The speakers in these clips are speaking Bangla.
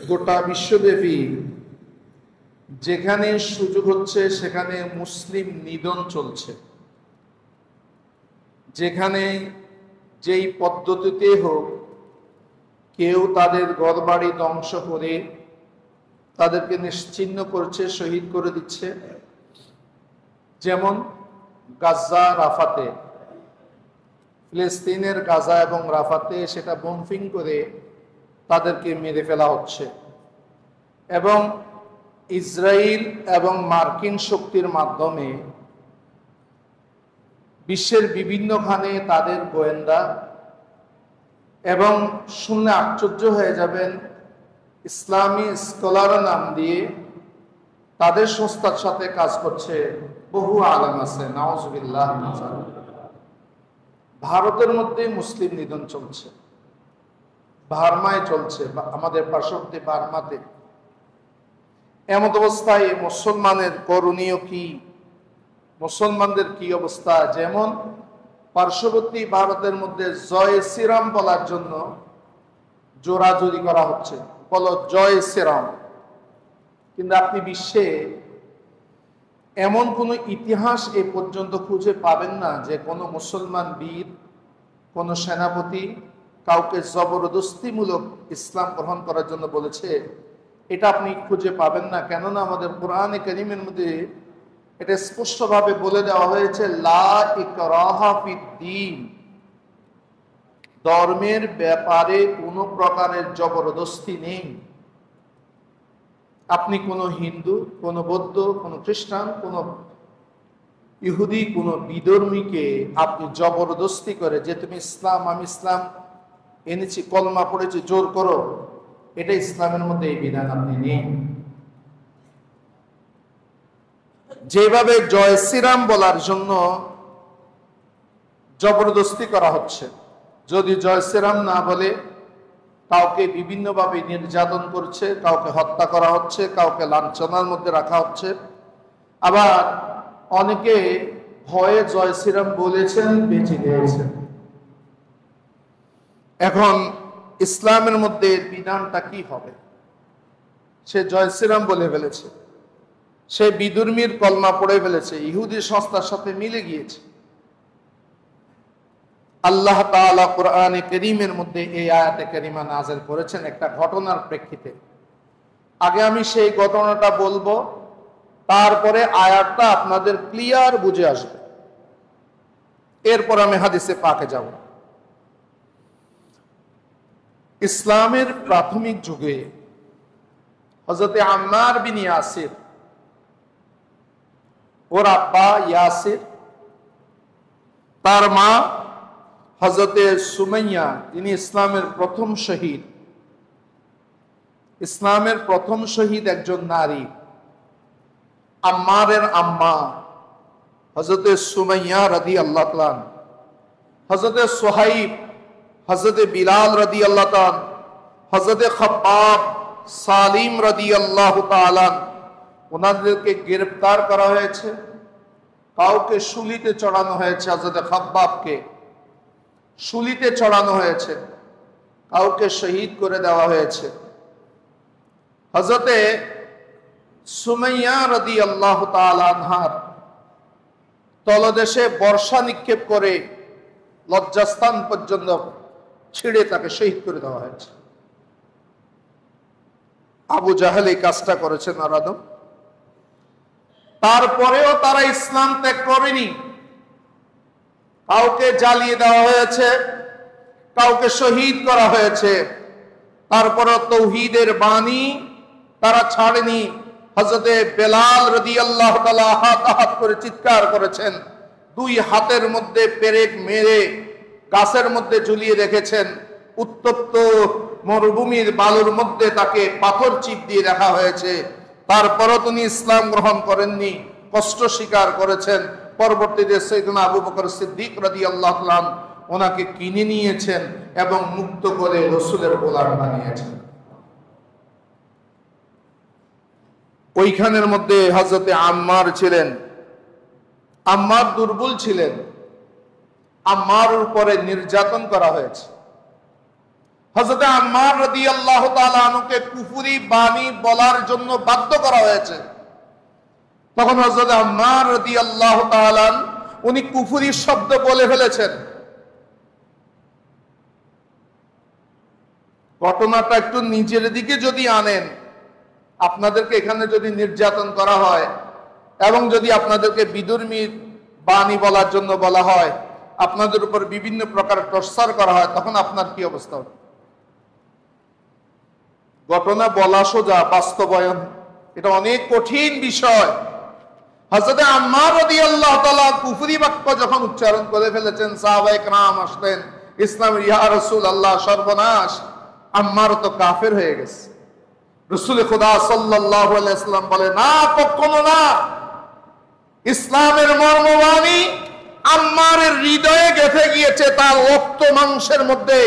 গোটা বিশ্বব্যাপী যেখানে সুযোগ হচ্ছে সেখানে মুসলিম নিধন চলছে। যেখানে যেই পদ্ধতিতে হোক কেউ তাদের ঘরবাড়ি ধ্বংস করে তাদেরকে নিশ্চিহ্ন করছে, শহীদ করে দিচ্ছে। যেমন গাজা, রাফাতে, ফিলিস্তিনের গাজা এবং রাফাতে সেটা বোমফিং করে তাদেরকে মেরে ফেলা হচ্ছে। এবং ইসরায়েল এবং মার্কিন শক্তির মাধ্যমে বিশ্বের বিভিন্নখানে তাদের গোয়েন্দা, এবং শুনলে আশ্চর্য হয়ে যাবেন, ইসলামী স্কলার নাম দিয়ে তাদের সংস্থার সাথে কাজ করছে বহু আলেম আছে। নাউজুবিল্লাহ। ভারতের মধ্যে মুসলিম নিধন চলছে, বার্মায় চলছে, আমাদের পার্শ্ববর্তী বার্মাতে। এমত অবস্থায় মুসলমানের করণীয় কি, মুসলমানদের কি অবস্থা? যেমন পার্শ্ববর্তী ভারতের মধ্যে জয় শ্রীরাম বলার জন্য জোরাজুরি করা হচ্ছে, বলো জয় শ্রীরাম। কিন্তু আপনি বিশ্বে এমন কোন ইতিহাস এ পর্যন্ত খুঁজে পাবেন না যে কোনো মুসলমান বীর, কোন সেনাপতি কাউকে জবরদস্তিমূলক ইসলাম গ্রহণ করার জন্য বলেছে। এটা আপনি খুঁজে পাবেন না। কেননা আমাদের কোরআনে কারীমের মধ্যে এটা স্পষ্টভাবে বলে দেওয়া হয়েছে, লা ইকরাহা ফিদ্দীন, ধর্মের ব্যাপারে কোনো প্রকারের জবরদস্তি নেই। আপনি কোন হিন্দু, কোন বৌদ্ধ, কোন খ্রিস্টান, কোন ইহুদি, কোন বিধর্মীকে আপনি জবরদস্তি করে যে তুমি ইসলাম, আমি ইসলাম এনেছি, কলমা পড়েছি, জোর করো, এটা ইসলামের মধ্যে এই বিধান আপনি নেই। যেভাবে জয় শ্রীরাম বলার জন্য জবরদস্তি করা হচ্ছে, যদি জয় শ্রীরাম না বলে কাউকে বিভিন্নভাবে নির্যাতন করছে, কাউকে হত্যা করা হচ্ছে, কাউকে লাঞ্ছনার মধ্যে রাখা হচ্ছে। আবার অনেকে ভয়ে জয় শ্রীরাম বলেছেন, বেঁচে গিয়েছেন। এখন ইসলামের মধ্যে বিধানটা কি হবে? সে জয় শ্রীরাম বলে ফেলেছে, সে বিধর্মীর কলমা পড়ে ফেলেছে, ইহুদি সংস্থার সাথে মিলে গিয়েছে। আল্লাহ তাআলা কোরআনে কারীমের মধ্যে এই আয়াতে কারীমা নাযিল করেছেন একটা ঘটনার প্রেক্ষিতে। আগে আমি সেই ঘটনাটা বলবো, তারপরে আয়াতটা আপনাদের ক্লিয়ার বুঝে আসবে, এরপর আমি হাদিসে পাকে যাব। ইসলামের প্রাথমিক যুগে হযরতে আম্মার বিন ইয়াসির, ওর আব্বা ইয়াসির, তার মা হযরতে সুমাইয়া, তিনি ইসলামের প্রথম শহীদ, ইসলামের প্রথম শহীদ একজন নারী। আম্মারের আম্মা হযরতে সুমাইয়া রাদিয়াল্লাহু তাআলা, হযরতে সুহাইব, হযরতে বিলাল রাদিয়াল্লাহু তাআলা, হযরতে খাব্বাব, সালিম রাদিয়াল্লাহু তাআলা, ওনাদেরকে গ্রেফতার করা হয়েছে। কাউকে শুলিতে চড়ানো হয়েছে, হযরতে খাব্বাবকে শুলিতে চড়ানো হয়েছে, কাউকে শহীদ করে দেওয়া হয়েছে। হযরতে সুমাইয়া রাদিয়াল্লাহু তাআলা আনহার তলদেশে বর্ষা নিক্ষেপ করে লজ্জাস্থান পর্যন্ত ছিঁড়ে তাকে শহীদ করে দেওয়া হয়েছে। আবু জাহেল এই কাজটা করেছে নরাদম। তারপরেও তারা ইসলাম ত্যাগ করেনি। কাউকে জ্বালিয়ে দেওয়া হয়েছে, কাউকে শহীদ করা হয়েছে, তারপরও তৌহিদের বাণী তারা ছাড়েনি। হযরতে বেলাল রাদিয়াল্লাহু তাআলা হাত হাত করে চিৎকার করেছেন, দুই হাতের মধ্যে পেরেক মেরে গাছের মধ্যে ঝুলিয়ে রেখেছেন, উত্তপ্ত মরুভূমির বালুর মধ্যে তাকে পাথর চিপ দিয়ে রাখা হয়েছে। তারপরও তিনি ইসলাম গ্রহণ করেননি, কষ্ট স্বীকার করেছেন। পরবর্তীতে সাইয়েদনা আবু বকর সিদ্দিক রাদিয়াল্লাহু তাআলা ওনাকে কিনে নিয়েছেন এবং মুক্ত করে রাসূলের গোলাম বানিয়েছেন। ওইখানের মধ্যে হযরতে আম্মার ছিলেন। আম্মার দুর্বল ছিলেন, আম্মার উপরে নির্যাতন করা হয়েছে। হযরত আম্মার রাদিয়াল্লাহু তাআলা আনহুকে কুফরি বাণী বলার জন্য বাধ্য করা হয়েছে। তখন হযরত আম্মার রাদিয়াল্লাহু তাআলা উনি কুফরি শব্দ বলে ফেলেছেন। ঘটনাটা একটু নিজের দিকে যদি আনেন, আপনাদেরকে এখানে যদি নির্যাতন করা হয় এবং যদি আপনাদেরকে বিধর্মী বাণী বলার জন্য বলা হয়, আপনাদের উপর বিভিন্ন প্রকার টর্চার করা হয়, তখন আপনার কি অবস্থা হবে? ঘটনা বলা সোজা, বাস্তবায়ন এটা অনেক কঠিন বিষয়। হযরত আম্মার রাদিয়াল্লাহু তাআলা কুফরি বাক্য যখন উচ্চারণ করে ফেলেছেন, সাহাবায়ে কেরাম আসলেন ইসলামের, ইয়া রাসূলুল্লাহ সর্বনাশ, আম্মার তো কাফের হয়ে গেছে। রাসূল খুদা সাল্লাল্লাহু আলাইহি ওয়াসাল্লাম বলে, না, কখনো না। ইসলামের মর্মবাণী আম্মারের হৃদয়ে গেঁথে গিয়েছে, তার রক্ত মাংসের মধ্যে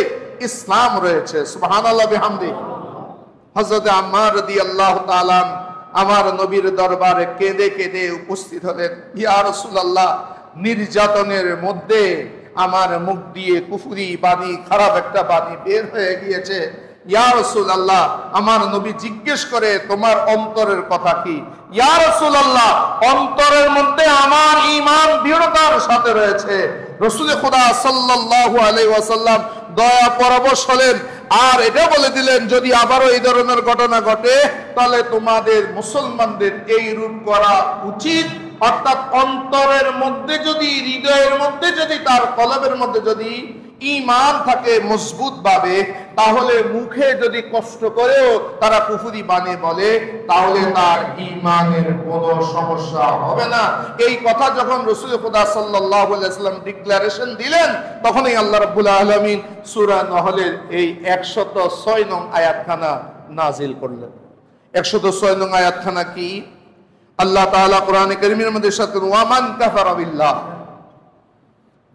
ইসলাম রয়েছে। সুবহানাল্লাহ বিহামদি। হযরত আম্মার রাদিয়াল্লাহু তাআলা আমার নবীর দরবারে কেঁদে কেঁদে উপস্থিত হলেন। ইয়া রাসূলুল্লাহ, নির্যাতনের মধ্যে আমার মুখ দিয়ে কুফরি বাণী, খারাপ একটা বাণী বের হয়ে গিয়েছে। ইয়া রাসূলুল্লাহ, আমার নবী জিজ্ঞেস করে, তোমার অন্তরের কথা কি? ইয়া রাসূলুল্লাহ, অন্তরের মধ্যে আমার ঈমান দৃঢ়তার সাথে রয়েছে। রাসূল খুদা সাল্লাল্লাহু আলাইহি ওয়াসাল্লাম দয়া পরবশ হলেন আর এটা বলে দিলেন, যদি আবারও এই ধরনের ঘটনা ঘটে তাহলে তোমাদের মুসলমানদের এই রূপ করা উচিত। অর্থাৎ অন্তরের মধ্যে যদি, হৃদয়ের মধ্যে যদি, তার কলবের মধ্যে যদি ঈমান থাকে মজবুত ভাবে, তাহলে মুখে যদি কষ্ট করেও তারা কুফরি বাণী বলে, তাহলে তার ঈমানের কোনো সমস্যা হবে না। এই কথা যখন রাসূল খুদা সাল্লাল্লাহু আলাইহি ওয়াসাল্লাম ডিক্লারেশন দিলেন, তখনই আল্লাহ রাব্বুল আলামিন সূরা নহলের এই 106 নং আয়াতখানা নাজিল করলেন। 106 নং আয়াতখানা কি? আল্লাহ তাআলা কোরআনে কারীমের মধ্যে ইরশাদ করেন, ওয়ামান কাফারা বিল্লাহ,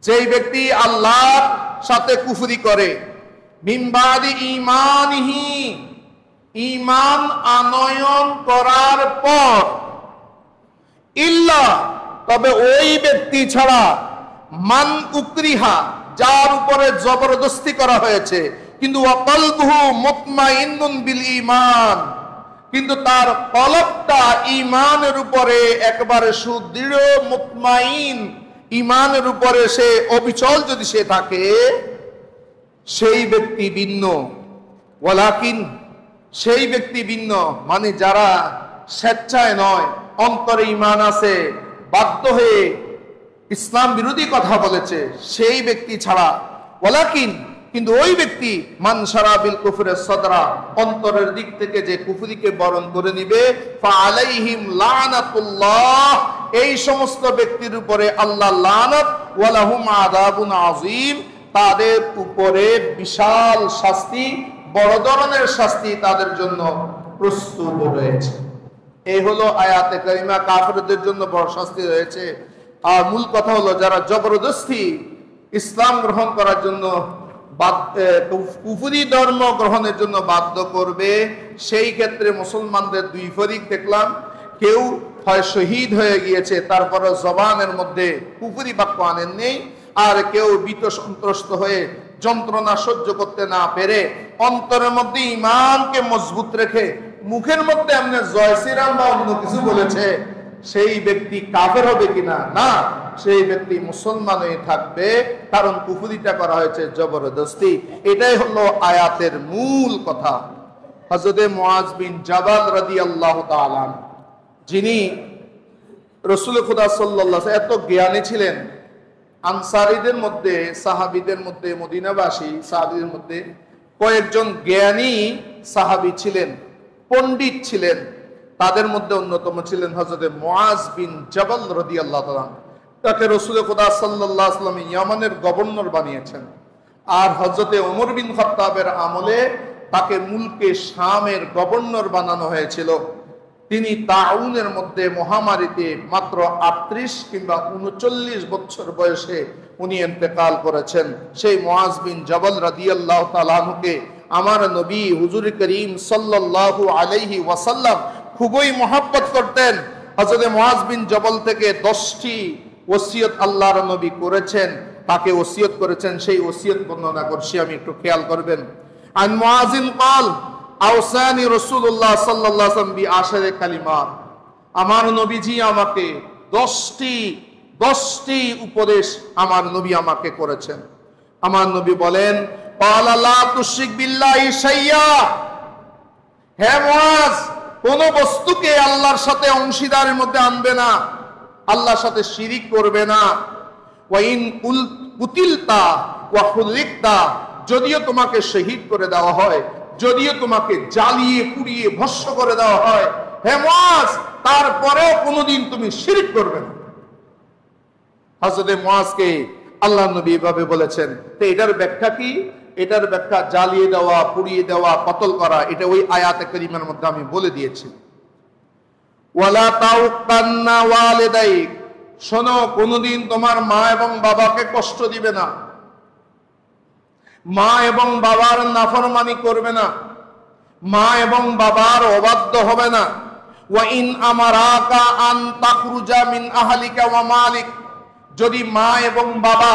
যেই ব্যক্তি আল্লাহর সাথে কুফরি করে, মিন বাদি ঈমানিহি, ঈমান আনয়ন করার পর, ইল্লা, তবে ওই ব্যক্তি ছাড়া, মান উকরিহা, যার উপরে জবরদস্তি করা হয়েছে, কিন্তু ওয়া কলবুহু মুতমাইন্নুন বিল ঈমান, কিন্তু তার কলবটা ঈমানের উপরে একেবারে সুদৃঢ়, মুতমাইন, ঈমানের উপরে সে অবিচল যদি সে থাকে, সেই ব্যক্তি ভিন্ন। ওয়ালাকিন, সেই ব্যক্তি ভিন্ন মানে যারা স্বেচ্ছায় নয়, অন্তরে ঈমান আছে, বাধ্য হয়ে ইসলাম বিরোধী কথা বলেছে, সেই ব্যক্তি ছাড়া। ওয়ালাকিন, কিন্তু ওই ব্যক্তি, মান শারা বিল কুফরে সদরা, অন্তরের দিক থেকে যে কুফরিকে বরণ করে নিবে, ফা আলাইহিম লানাতুল্লাহ, এই সমস্ত ব্যক্তির উপরে আল্লাহ লানত, ওয়া লাহুম আযাবুন আযীম, তাদের উপরে বিশাল শাস্তি, বড় ধরনের শাস্তি তাদের জন্য প্রস্তুত রয়েছে। এই হলো আয়াতে কারিমা। কাফেরদের জন্য বড় শাস্তি রয়েছে। আর মূল কথা হলো, যারা জবরদস্তি ইসলাম গ্রহণ করার জন্য, কুফরি ধর্ম গ্রহণের জন্য বাধ্য করবে, সেই ক্ষেত্রে মুসলমানদের দুই ফরিক দেখলাম। কেউ হয় শহীদ হয়ে গিয়েছে, তারপরে জবানের মধ্যে কুফরি বাক্য আনেননি, আর কেউ ভীত সন্ত্রস্ত হয়ে যন্ত্রণা সহ্য করতে না পেরে অন্তরের মধ্যে ঈমানকে মজবুত রেখে মুখের মধ্যে এমনি জয় শ্রীরাম বা অন্য কিছু বলেছে, সেই ব্যক্তি কাফের হবে কিনা? না, সেই ব্যক্তি মুসলমান হয়ে থাকবে, কারণ কুফরিটা করা হয়েছে জবরদস্তি। এটাই হলো আয়াতের মূল কথা। হযরত মুআজ বিন জাবাল রাদিয়াল্লাহু তাআলা, যিনি রাসূল খুদা সাল্লাল্লাহু আলাইহি এত জ্ঞানী ছিলেন, আনসারীদের মধ্যে, সাহাবীদের মধ্যে, মদিনাবাসী সাহাবীদের মধ্যে কয়েকজন জ্ঞানী সাহাবী ছিলেন, পণ্ডিত ছিলেন। তাদের মধ্যে অন্যতম ছিলেন হযরত মুআজ বিন জাবাল রাদিয়াল্লাহু তাআলা। তাকে রাসূল খুদা সাল্লাল্লাহু আলাইহি ওয়াসাল্লাম ইয়ামানের গভর্নর বানিয়েছেন। আর হযরত ওমর বিন খাত্তাবের আমলে তাকে মুলকে শামের গভর্নর বানানো হয়েছিল। তিনি তাউনের মধ্যে, মহামারীতে মাত্র 38 কিংবা 39 বছর বয়সে উনি ইন্তেকাল করেছেন। সেই মুআজ বিন জাবাল রাদিয়াল্লাহু তাআলা আনহুকে আমার নবী হুজুর করিম সাল্লাল্লাহু আলাইহি ওয়াসাল্লাম খুবই মহব্বত করতেন। হযরত মুআজ বিন জাবাল থেকে 10টি ওসিয়ত আল্লাহর নবী করেছেন, তাকে ওসিয়ত করেছেন। সেই ওসিয়ত বর্ণনা করছি আমি, একটু খেয়াল করবেন। عن معاذ قال أوصاني رسول الله صلى الله عليه وسلم بعشر كلمات আমার নবীজি আমাকে 10টি উপদেশ আমার নবী আমাকে করেছেন। আমার নবী বলেন قال لا تشرك بالله شيئا, হে মুআজ কোন বস্তুকে আল্লাহর সাথে অংশীদারের মধ্যে আনবে না, আল্লাহর সাথে শিরিক করবে না। ওয়া ইন কুতিলতা ওয়া হুলিকতা, যদিও তোমাকে শহীদ করে দেওয়া হয়, যদিও তোমাকে জ্বালিয়ে পুড়িয়ে ভস্ম করে দেওয়া হয়, হে মুআজ তারপরেও কোনোদিন তুমি শিরক করবে না। হযরত মুআজকে আল্লাহর নবী এভাবে বলেছেন। তো এটার ব্যাখ্যা কি? এটার ব্যাখ্যা জ্বালিয়ে দেওয়া, পুড়িয়ে দেওয়া, কতল করা, এটা ওই আয়াতে কারিমার মধ্যে আমি বলে দিয়েছি। ওয়ালা তাউকান্না ওয়ালিদাইক, শোনো কোনোদিন তোমার মা এবং বাবাকে কষ্ট দিবে না, মা এবং বাবার নাফরমানি করবে না, মা এবং বাবার অবাধ্য হবে না। ওয়া ইন আমারাকা আন তাখরুজা মিন আহলিকা ওয়া মালিক, যদি মা এবং বাবা,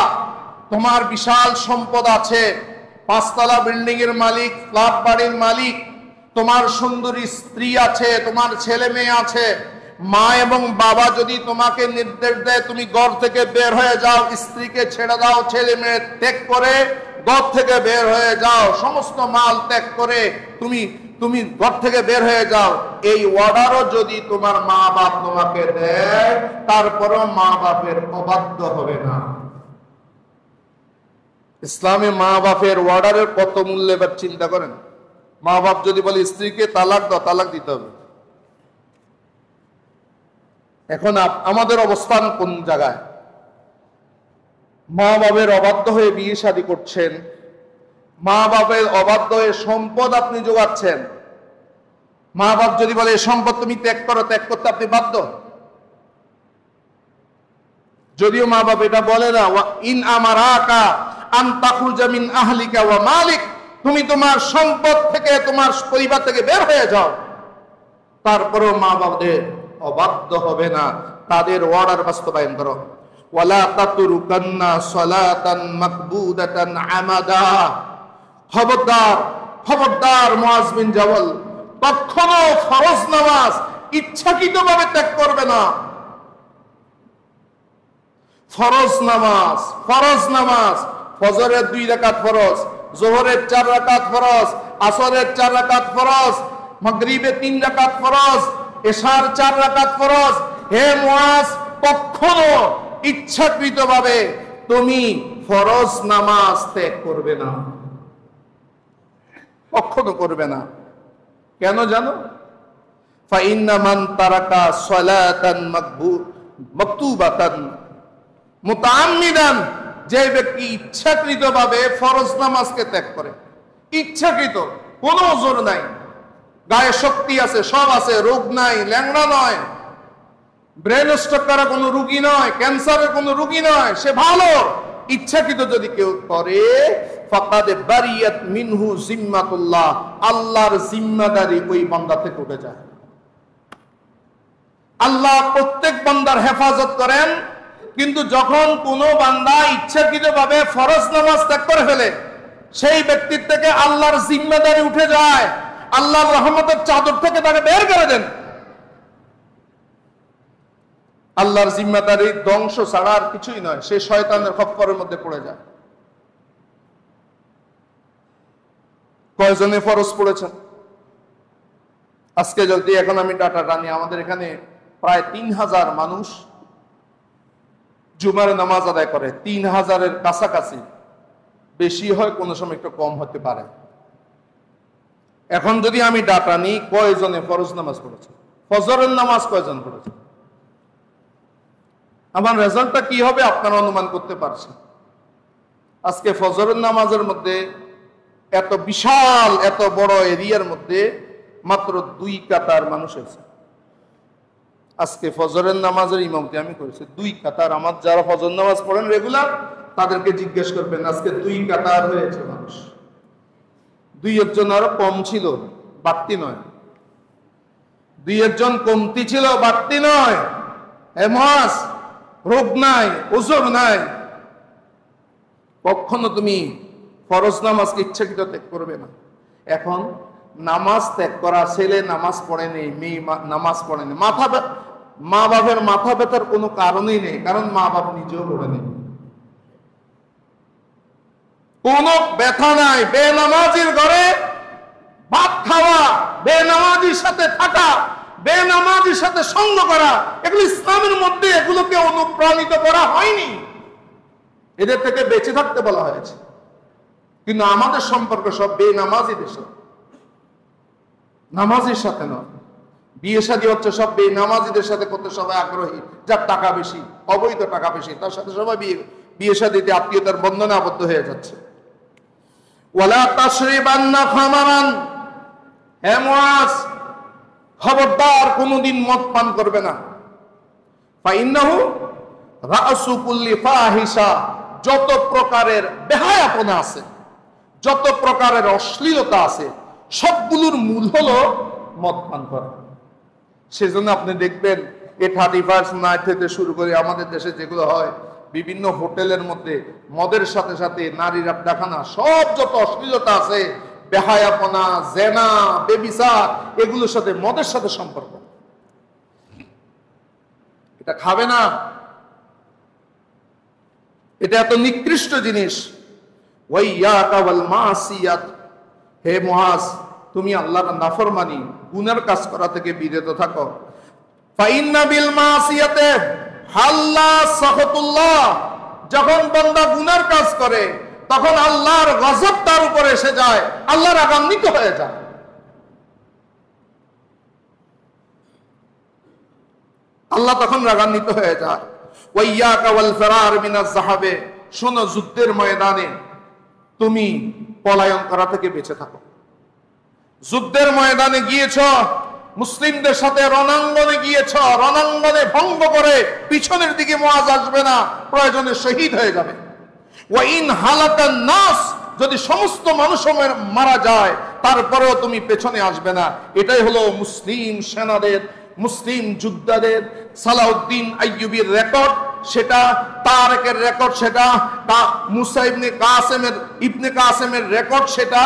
তোমার বিশাল সম্পদ আছে, 5তলা বিল্ডিং এর মালিক, ফ্ল্যাট বাড়ির মালিক, তোমার সুন্দরী স্ত্রী আছে, তোমার ছেলে মেয়ে আছে, মা এবং বাবা যদি তোমাকে নির্দেশ দেয় তুমি ঘর থেকে বের হয়ে যাও, স্ত্রীকে ছেড়ে দাও, ছেলে মেয়ে ত্যাগ করে ঘর থেকে বের হয়ে যাও, সমস্ত মাল ত্যাগ করে তুমি ঘর থেকে বের হয়ে যাও, এই অর্ডারও যদি তোমার মা বাপ তোমাকে দেয়, তারপরও মা বাপের অবাধ্য হবে না। ইসলামে মা বাপের অর্ডারের কত মূল্য এবার চিন্তা করেন। মা বাপ যদি বলে স্ত্রীকে তালাক দাও, তালাক দিতে হবে। এখন আমাদের অবস্থান কোন জায়গায়? মা বাপের অবাধ্য হয়ে বিয়ে শাদী করছেন, মা বাপের অবাধ্য হয়ে সম্পদ আপনি যোগাচ্ছেন। মা বাপ যদি বলে সম্পদ তুমি ত্যাগ করো, ত্যাগ করতে আপনি বাধ্য। যদিও মা বাপ এটা বলে না, ইন আমারাকা আন তাখরুজা মিন আহলিকা ওয়া মালিক, তুমি তোমার সম্পদ থেকে, তোমার পরিবার থেকে বের হয়ে যাও, তারপরেও মা বাপদের অবাধ্য হবে না, তাদের অর্ডার বাস্তবায়ন করো। ওয়ালা তাতরুকান্না সালাতান মাকবুদাতান আমাদা, খবরদার খবরদার মুআজ বিন জাবাল, কখনো ফরজ নামাজ ইচ্ছাকৃতভাবে ত্যাগ করবে না। ফরজ নামাজ ফজরের 2 রাকাত ফরজ, যোহরের 4 রাকাত ফরজ, আসরের 4 রাকাত ফরজ, মাগরিবের 3 রাকাত ফরজ, এশার 4 রাকাত ফরজ। হে মুআজ, কখনো ইচ্ছাকৃতভাবে তুমি ফরজ নামাজ ত্যাগ করবে না, কখনো করবে না। কেন জানো? ফাইন্না মান তারাকা সালাতান মাকতুবাতান মুতাআম্মিদান, যে ব্যক্তি ইচ্ছাকৃতভাবে ফরজ নামাজকে ত্যাগ করে, ইচ্ছাকৃত, কোনো ওজর নাই, গায়ে শক্তি আছে, সব আছে, রোগ নাই, ল্যাংড়া নয়, ব্রেন স্ট্রোক করা কোনো রোগী নয়, ক্যান্সারের কোনো রোগী নয়, সে ভালো, ইচ্ছাকৃত যদি কেউ করে, ফাকাদ বারিয়াত মিনহু জিম্মাতুল্লাহ, আল্লাহর জিম্মাদারি ওই বান্দা থেকে উঠে যায়। আল্লাহ প্রত্যেক বান্দার হেফাজত করেন, কিন্তু যখন কোনো বান্দা ইচ্ছাকৃতভাবে ফরজ নামাজ ত্যাগ করে ফেলে, সেই ব্যক্তির থেকে আল্লাহর জিম্মাদারি উঠে যায়, আল্লাহর রহমতের চাদর থেকে তাকে বের করে দেন। আল্লাহর জিম্মাদারি ধ্বংস ছাড়া আর কিছুই নয়, সে শয়তানের খপ্পরের মধ্যে পড়ে যায়। কয়জনে ফরজ পড়েছেন? আজকে যদি এখন আমি ডাটা টানি, আমাদের এখানে প্রায় 3000 মানুষ জুমার নামাজ আদায় করে। 3000-এর কাছাকাছি, বেশি হয়, কোনো সময় একটু কম হতে পারে। এখন যদি আমি ডাটা নিই, কয়জনে ফরজ নামাজ পড়েছে, ফজরের নামাজ কয়জন পড়েছে, আমার রেজাল্টটা কি হবে আপনারা অনুমান করতে পারছেন। আজকে ফজরের নামাজের মধ্যে এত বিশাল, এত বড় এরিয়ার মধ্যে মাত্র 2 কাতার মানুষ আছে। আজকে ফজরের নামাজের ইমামতি আমি করেছি 2 কাতার। আমার যারা ফজর নামাজ পড়েন রেগুলার, তাদেরকে জিজ্ঞেস করবেন, আজকে 2 কাতার হয়েছে মানুষ। 2-1 জন আরো কম ছিল, বাড়তি নয়। 2-1 জন কমতি ছিল, বাড়তি নয়। এমাস রোগ নাই, ওজর নাই। কখনো তুমি ফরজ নামাজকে ইচ্ছাকৃত ত্যাগ করবে না। এখন নামাজ ত্যাগ করা, ছেলে নামাজ পড়েনি, মেয়ে নামাজ পড়েনি, মা বাপের মাথা ব্যথার কোনো কারণই নেই, কারণ মা বাপ নিজেও পড়েনি, কোনো ব্যথা নাই। বেনামাজির ঘরে ভাত খাওয়া, বেনামাজির সাথে থাকা, বেনামাজির সাথে সঙ্গ করা, এগুলো ইসলামের মধ্যে এগুলোকে অনুপ্রাণিত করা হয়নি, এদের থেকে বেঁচে থাকতে বলা হয়েছে। কিন্তু আমাদের সম্পর্ক সব বেনামাজিদের সাথে, নামাজির সাথে নয়। বিয়ে শাদী হচ্ছে সব বেনামাজিদের সাথে করতে সবাই আগ্রহী, যার টাকা বেশি, অবৈধ টাকা বেশি, তার সাথে সবাই বিয়ে শাদীতে আত্মীয়তার বন্ধনে আবদ্ধ হয়ে যাচ্ছে। ওয়ালা তাশরিবান্না খামারান, হে মুআজ, খবরদার কোনদিন মদ পান করবে না। ফাইন্নাহু রাসু কুল্লি ফাহিশা, যত প্রকারের বেহায়াপনা আছে, যত প্রকারের অশ্লীলতা আছে, সবগুলোর মূল হলো মদ পান করা। সেজন্য আপনি দেখবেন এই 31st নাইট থেকে শুরু করে আমাদের দেশে যেগুলো হয়, বিভিন্ন হোটেলের মধ্যে মদের সাথে সাথে নারীর আড্ডাখানা, সব যত অশ্লীলতা আছে, বেহায়াপনা, জেনা, বেবিচার, এগুলোর সাথে মদের সাথে সম্পর্ক। এটা খাবে না, এটা এত নিকৃষ্ট জিনিস। ওয়াইয়াকা ওয়াল মাসিয়াত, হে মুআজ, তুমি আল্লাহর নাফরমানি, গুনার কাজ করা থেকে বিরত থাকো। ফাইন্না বিল মাসিয়াতে হাল্লা সাখাতুল্লাহ, যখন বান্দা গুনার কাজ করে তখন আল্লাহর গজব তার উপরে এসে যায়, আল্লাহ রাগান্বিত হয়ে যায়। আল্লাহ তখন রাগান্বিত হয়ে যায়। ওয়াইয়াকা ওয়াল ফিরার মিনাজ যাহাবে, শোনো, যুদ্ধের ময়দানে তুমি পলায়ন করা থেকে বেঁচে থাকো। যুদ্ধের ময়দানে গিয়েছ, মুসলিমদের সাথে রণাঙ্গনে গিয়েছ, রণাঙ্গনে ভঙ্গ করে পিছনের দিকে মুআজ আসবে না, প্রয়োজনে শহীদ হয়ে যাবে। ওয়াইন হালাকান নাস, যদি সমস্ত মানুষ মারা যায় তারপরেও তুমি পেছনে আসবে না। এটাই হলো মুসলিম সেনাদের, মুসলিম যোদ্ধাদের, সালাউদ্দিন আইয়ুবীর রেকর্ড, সেটা তারেকের রেকর্ড, সেটা মুসা ইবনে কাসেমের রেকর্ড, সেটা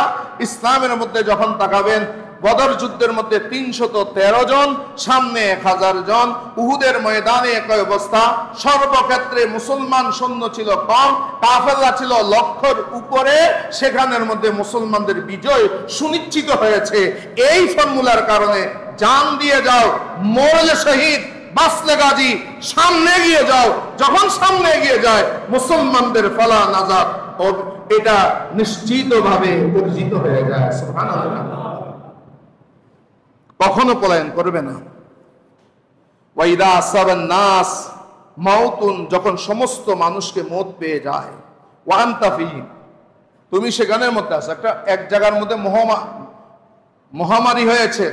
ইসলামের মধ্যে যখন তাকাবেন, বদর যুদ্ধের মধ্যে 313 জন, সামনে 1000 জন, উহুদের ময়দানে একই অবস্থা। সর্বক্ষেত্রে মুসলমান সৈন্য ছিল কম, কাফেররা ছিল লক্ষর উপরে, সেখানের মধ্যে মুসলমানদের বিজয় সুনিশ্চিত হয়েছে। এই ফর্মুলার কারণে জান দিয়ে যাও, মরলে শহীদ, বাঁচলে গাজী, সামনে এগিয়ে যাও। যখন সামনে এগিয়ে যায় মুসলমানদের ফালা নাজাত, এটা নিশ্চিতভাবে অর্জিত হয়ে যায়। সুবহানাল্লাহ, কখনো পলায়ন করবে না। ওয়াইদা আসাবান নাস মাউতুন, যখন সমস্ত মানুষকে মৌত পেয়ে যায়, ওয়া আনতা ফীহিম, তুমি সেখানের মধ্যে আছো। এক জায়গার মধ্যে মহামারী হয়েছে,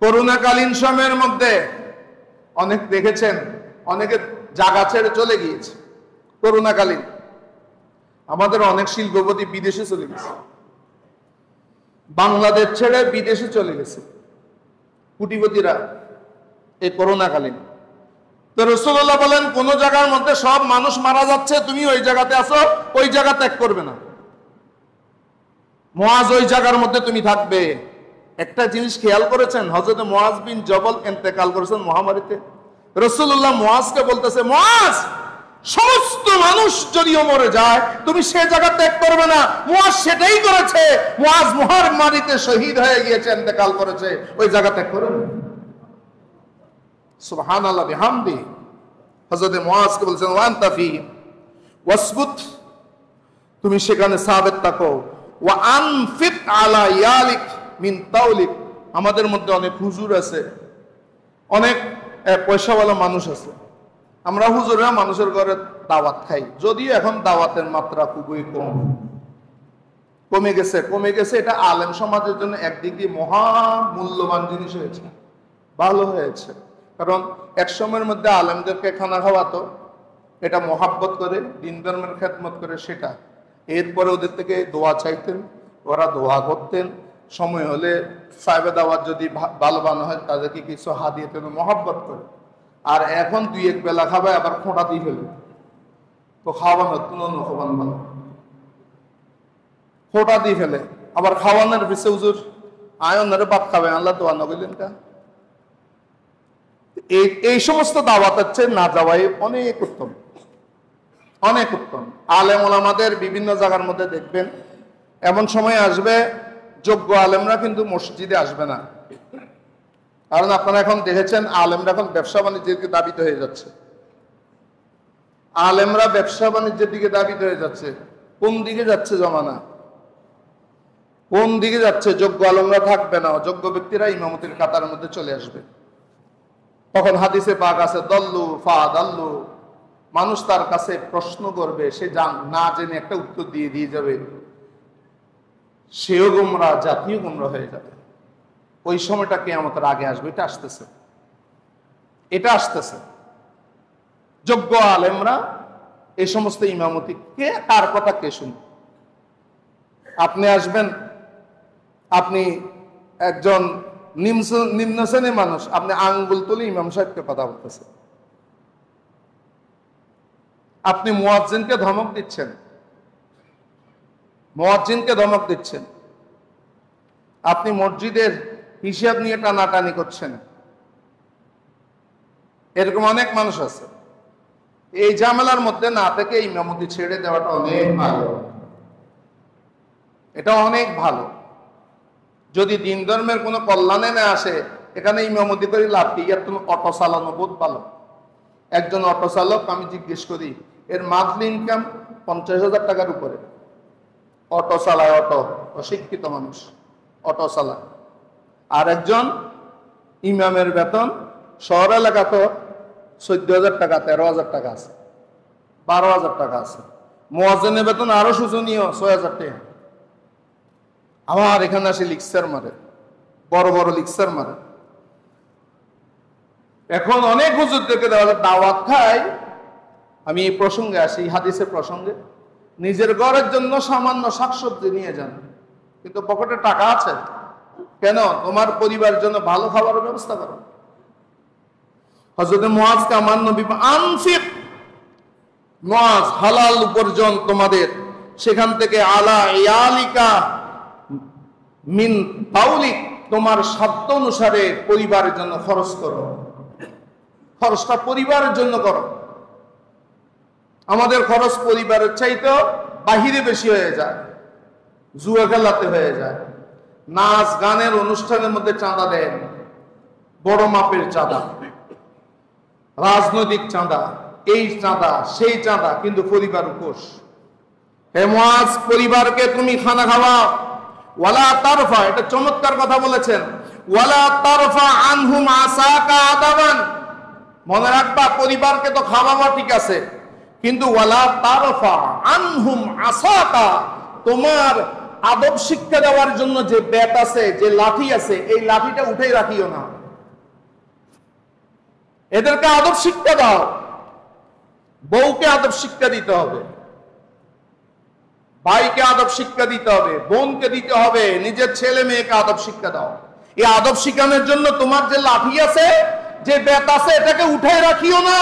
করোনাকালীন সময়ের মধ্যে অনেক দেখেছেন, অনেকে জায়গা ছেড়ে চলে গিয়েছে করোনাকালীন। আমাদের অনেক শিল্পপতি বিদেশে চলে গেছে, বাংলাদেশ ছেড়ে বিদেশে চলে গেছে কোটিপতিরা এই করোনাকালীন। তো রাসূলুল্লাহ বলেন, কোন জায়গার মধ্যে সব মানুষ মারা যাচ্ছে, তুমি ওই জায়গাতে আছো, ওই জায়গা ত্যাগ করবে না। মুআজ ওই জায়গার মধ্যে তুমি থাকবে। একটা জিনিস খেয়াল করেছেন, হযরত মুআজ বিন জবল ইন্তেকাল করেছেন মহামারীতে। রাসূলুল্লাহ মুআজকে বলতেছে, মুআজ, সমস্ত মানুষ যদিও মরে যায়, তুমি সে জায়গা ত্যাগ করবে না। মুআজ সেটাই করেছে। মুআজ মহামারীতে শহীদ হয়ে গিয়েছে, ইন্তেকাল করেছে, ওই জায়গা ত্যাগ করবে না। সুবহানাল্লাহ বিহামদি। হযরত মুআজকে বলছেন, ওয়া আনতা ফী ওয়াসবুত, তুমি সেখানে সাবিত থাকো। ওয়া আনফিক আলা ইয়ালিক মিন তাওলিক, আমাদের মধ্যে অনেক হুজুর আছে, অনেক পয়সাওয়ালা মানুষ আছে, আমরা হুজুররা মানুষের ঘরে দাওয়াত খাই, যদিও এখন দাওয়াতের মাত্রা খুবই কমে গেছে। এটা আলেম সমাজের জন্য একদিক দিয়ে মহা মূল্যবান জিনিস হয়েছে, ভালো হয়েছে। কারণ এক সময়ের মধ্যে আলেমদেরকে খানা খাওয়াতো, এটা মহাব্বত করে, দিন ধর্মের খেদমত করে সেটা। এরপরে ওদের থেকে দোয়া চাইতেন, ওরা দোয়া করতেন, সময় হলে সাহেবে দাওয়াত যদি ভালো হয় তাদেরকে কিছু হাদিয়া দিতেন মহাব্বত করে। আর এখন 2-1 বেলা খাবে, আবার খোঁটা দিয়ে ফেলবে, তো খাওয়ানো ভালো, খোঁটা দিয়ে ফেলে। আবার খাওয়ানোর পিছে হুজুর আয়নের ভাত খাবে, আল্লাহ দোয়া না বললেন কা। এই সমস্ত দাওয়াত হচ্ছে না যাওয়াই অনেক উত্তম, অনেক উত্তম। আলেম ওলামাদের বিভিন্ন জায়গার মধ্যে দেখবেন এমন সময় আসবে যোগ্য আলেমরা কিন্তু মসজিদে আসবে না। কারণ আপনারা এখন দেখেছেন আলেমরা এখন ব্যবসা বাণিজ্যের দিকে দাবিত হয়ে যাচ্ছে। আলেমরা ব্যবসা বাণিজ্যের দিকে দাবিত হয়ে যাচ্ছে। কোন দিকে যাচ্ছে জমানা, কোন দিকে যাচ্ছে? যোগ্য আলেমরা থাকবে না, অযোগ্য ব্যক্তিরা ইমামতির কাতারের মধ্যে চলে আসবে। তখন হাদিসে পাক আছে দল্লু ফা দাল্লু, মানুষ তার কাছে প্রশ্ন করবে, সে না জেনে একটা উত্তর দিয়ে যাবে, সেও গোমরা, জাতীয় গোমরা হয়ে যাবে। ওই সময়টা কিয়ামতের আগে আসবে। এটা আসতেছে, এটা আসতেছে। যোগ্য আলেমরা এই সমস্ত ইমামতি কে কার কথা কে শুনবে? আপনি আসবেন, আপনি একজন নিম্ন শ্রেণীর মানুষ, আপনি আঙ্গুল তুলে ইমাম সাহেবকে কথা বলতেছেন, আপনি মুয়াজ্জিনকে ধমক দিচ্ছেন, মুয়াজ্জিনকে ধমক দিচ্ছেন, আপনি মসজিদের হিসাব নিয়ে টানাটানি করছেন। এরকম অনেক মানুষ আছে। এই ঝামেলার মধ্যে না থেকে ইমামতি ছেড়ে দেওয়াটা অনেক ভালো, এটা অনেক ভালো। যদি দিন ধর্মের কোনো কল্যাণে না আসে, এখানে ইমামতি করে লাভ কি? ইয়ার তুমি অটো চালানো বহুত ভালো। একজন অটো চালক আমি জিজ্ঞেস করি, এর মান্থলি ইনকাম 50,000 টাকার উপরে। অটো চালায়, অটো, অশিক্ষিত মানুষ অটো চালায়। আর একজন ইমামের বেতন শহর এলাকা তো 14,000 টাকা, 13,000 টাকা আছে, 12,000 টাকা আছে। মুয়াজ্জিনের বেতন আরো শোচনীয়, 6,000 টাকা। আমার এখানে আসে লিকচার মারে, বড় বড় লিকচার মারে। এখন অনেক হুজুরদেরকে দাওয়াত খায়। আমি এই প্রসঙ্গে আসি, হাদিসের প্রসঙ্গে। নিজের ঘরের জন্য সামান্য শাকসবজি নিয়ে যান, কিন্তু পকেটে টাকা আছে কেন? তোমার পরিবারের জন্য ভালো খাবারের ব্যবস্থা করো। হযরত মুআজকে আমার নবী আনফিক, মুআজ হালাল উপার্জন তোমাদের, সেখান থেকে আলা ইয়ালিকা মিন তাউলিক, তোমার সাধ্য অনুসারে পরিবারের জন্য খরচ করো। খরচটা পরিবারের জন্য করো। আমাদের খরচ পরিবারের চাইতে বাহিরে বেশি হয়ে যায়, জুয়া খেলাতে হয়ে যায়, নাচ গানের অনুষ্ঠানের মধ্যে চাঁদা দেন, বড় মাপের চাঁদা, রাজনৈতিক চাঁদা, এই চাঁদা সেই চাঁদা, কিন্তু পরিবার উপোস। হে মুআজ, পরিবারকে তুমি খানা খাওয়াও। ওয়ালা তারফা, এটা চমৎকার কথা বলেছেন, ওয়ালা তারফা আনহুম আসাকা আদাবান। মনে রাখবা, পরিবারকে তো খাওয়াবা ঠিক আছে, কিন্তু ওয়ালা তারফা আনহুম আসাকা, তোমার আদব শিক্ষা দেওয়ার জন্য যে ব্যাট আছে, যে লাঠি আছে, এই লাঠিটা উঠেই রাখিও না। এদেরকে আদব শিক্ষা দাও। বউকে আদব শিক্ষা দিতে হবে, ভাইকে আদব শিক্ষা দিতে হবে, বোনকে দিতে হবে, নিজের ছেলে মেয়েকে আদব শিক্ষা দাও। এই আদব শিখানোর জন্য তোমার যে লাঠি আছে, যে ব্যাট আছে, এটাকে উঠে রাখিও না।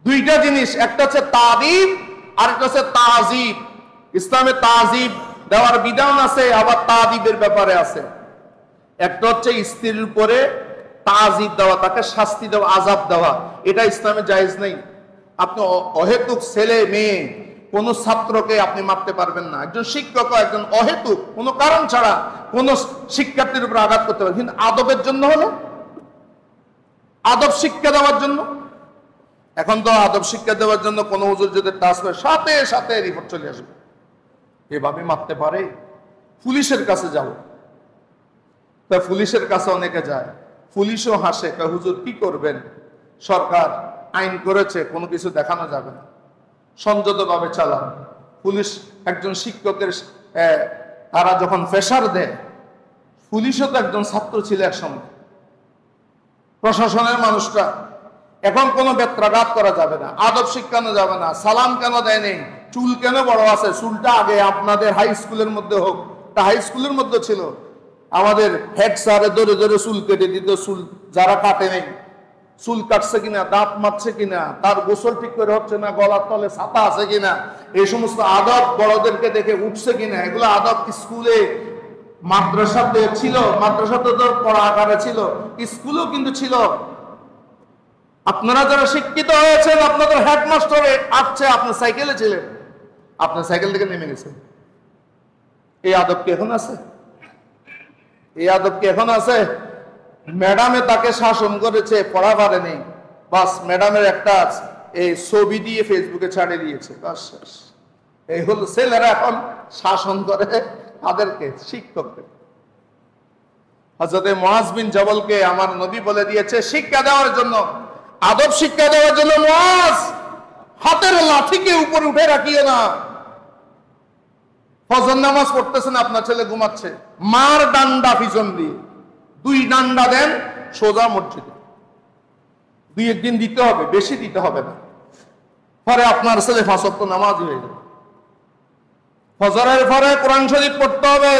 দুইটা জিনিস, একটা হচ্ছে তাদিব আর একটা হচ্ছে তাজিব। ইসলামে তাজিব দেওয়ার বিধান আছে, আবার তাদিবের ব্যাপারে আছে। একটা হচ্ছে স্ত্রীর উপরে তাজিব দেওয়া, তাকে শাস্তি দেওয়া, আযাব দেওয়া, এটা ইসলামে জায়েজ নেই। আপনি অহেতুক ছেলে মেয়ে কোন ছাত্রকে আপনি মারতে পারবেন না। একজন শিক্ষক একজন অহেতুক কোন কারণ ছাড়া কোন শিক্ষার্থীর উপর আঘাত করতে পারে, কিন্তু আদবের জন্য হলো, আদব শিক্ষা দেওয়ার জন্য। এখন তো আদব শিক্ষা দেওয়ার জন্য কোন হুজুর যদি টাচ করে, সাথে সাথে রিপোর্ট চলে আসবে, এভাবে মারতে পারে। পুলিশের কাছে যাও, তা পুলিশের কাছে অনেকে যায়, পুলিশও হাসে, হুজুর কি করবেন, সরকার আইন করেছে, কোনো কিছু দেখানো যাবে না, সংযতভাবে চালান। পুলিশ একজন শিক্ষকের তারা যখন প্রেসার দেয়, পুলিশও তো একজন ছাত্র ছিল এক সময়, প্রশাসনের মানুষটা। এখন কোনো বেত্রাঘাত করা যাবে না, আদব শিক্ষানো যাবে না। সালাম কেন দেয় নেই, চুল কেন বড় আছে, চুলটা আগে আপনাদের হাই স্কুলের মধ্যে হোক, তা হাই স্কুলের মধ্যে ছিল, আমাদের হেড স্যারে ধরে ধরে চুল কেটে দিত, চুল যারা কাটে নেই চুল কাটছে কিনা, দাঁত মারছে কিনা, তার গোসল ঠিক করে হচ্ছে না, গলার তলে ছাতা আছে কিনা, এই সমস্ত আদব বড়দেরকে দেখে উঠছে কিনা, এগুলো আদব স্কুলে মাদ্রাসাতে ছিল, মাদ্রাসাতে তো পড়া আকারে ছিল, স্কুলেও কিন্তু ছিল। আপনারা যারা শিক্ষিত হয়েছেন, আপনাদের হেডমাস্টারে আসছে, আপনার সাইকেলে ছিলেন, আপনার সাইকেল থেকে নেমে গেছে। এই আদব কি এখন আছে? এই আদব কি এখন আছে? ম্যাডামে তাকে শাসন করেছে, পড়া পারেনি, বাস ম্যাডামের একটা এই ছবি দিয়ে ফেসবুকে ছাড়িয়ে দিয়েছে, বাস শেষ। এই হলো ছেলেরা এখন শাসন করে তাদেরকে, শিক্ষকদের। হযরত মুআজ বিন জবলকে আমার নবী বলে দিয়েছে শিক্ষা দেওয়ার জন্য, আদব শিক্ষা দেওয়ার জন্য, মুআজ হাতের লাঠিকে উপরে উঠে রাখিও না। ফজর নামাজ পড়তেছেন, আপনার ছেলে ঘুমাচ্ছে, মার ডান্ডা পিছন দিয়ে 2 ডান্ডা দেন সোজা মসজিদে। 2 দিন দিতে হবে, বেশি দিতে হবে না, পরে আপনার ছেলে 5 ওয়াক্ত নামাজ হয়ে যাবে। ফজরের পরে কোরআন শরীফ পড়তে হবে,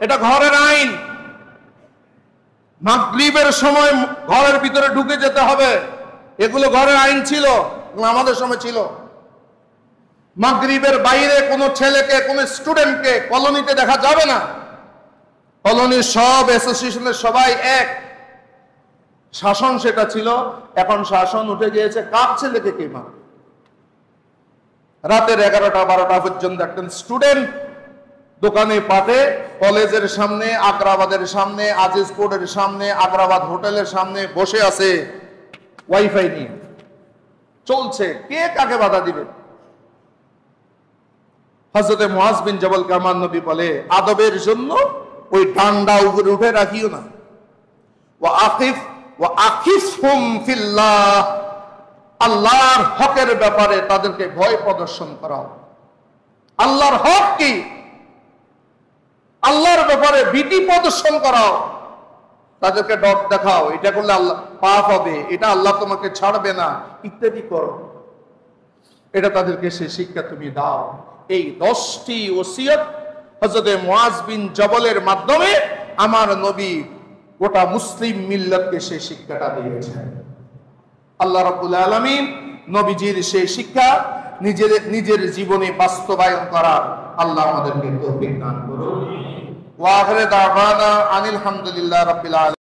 এটা ঘরের আইন। মাগরিবের সময় ঘরের ভিতরে ঢুকে যেতে হবে, এগুলো ঘরের আইন ছিল, আমাদের সময় ছিল। মাগরিবের বাইরে কোনো ছেলেকে, কোনো স্টুডেন্টকে কলোনিতে দেখা যাবে না। কলোনির সব অ্যাসোসিয়েশনের সবাই এক, শাসন সেটা ছিল। এখন শাসন উঠে গিয়েছে, কার ছেলেকে কে মারবে। রাতের 11টা-12টা পর্যন্ত একজন স্টুডেন্ট দোকানে পাটে, কলেজের সামনে, আগ্রাবাদের সামনে, আজিজ কোর্টের সামনে, আগ্রাবাদ হোটেলের সামনে বসে আছে ওয়াইফাই নিয়ে, চলছে, কে কাকে বাধা দিবে? হযরত মুআজ বিন জবল আমার নবী বলে আদবের জন্য ওই ডান্ডা উপরে উঠে রাখিও না। ওয়া আকিফহুম ফিল্লাহ, আল্লাহর হকের ব্যাপারে তাদেরকে ভয় প্রদর্শন করাও। আল্লাহর হক কি, আল্লাহর ব্যাপারে ভীতি প্রদর্শন করাও, তাদেরকে ডর দেখাও, এটা করলে আল্লাহ পাপ হবে, এটা আল্লাহ তোমাকে ছাড়বে না, ইত্যাদি করো। এটা তাদেরকে সে শিক্ষা তুমি দাও। এই 10টি ওসিয়ত হযরত মুআজ বিন জবলের মাধ্যমে আমার নবী গোটা মুসলিম মিল্লাতকে সেই শিক্ষাটা দিয়েছেন। আল্লাহ রাব্বুল আলামিন নবীজির সেই শিক্ষা নিজের জীবনে বাস্তবায়ন করার আল্লাহ আমাদেরকে তৌফিক দান করুন। ওয়া আখিরু দাওয়ানা আনিল হামদুলিল্লাহি রাব্বিল আলামিন।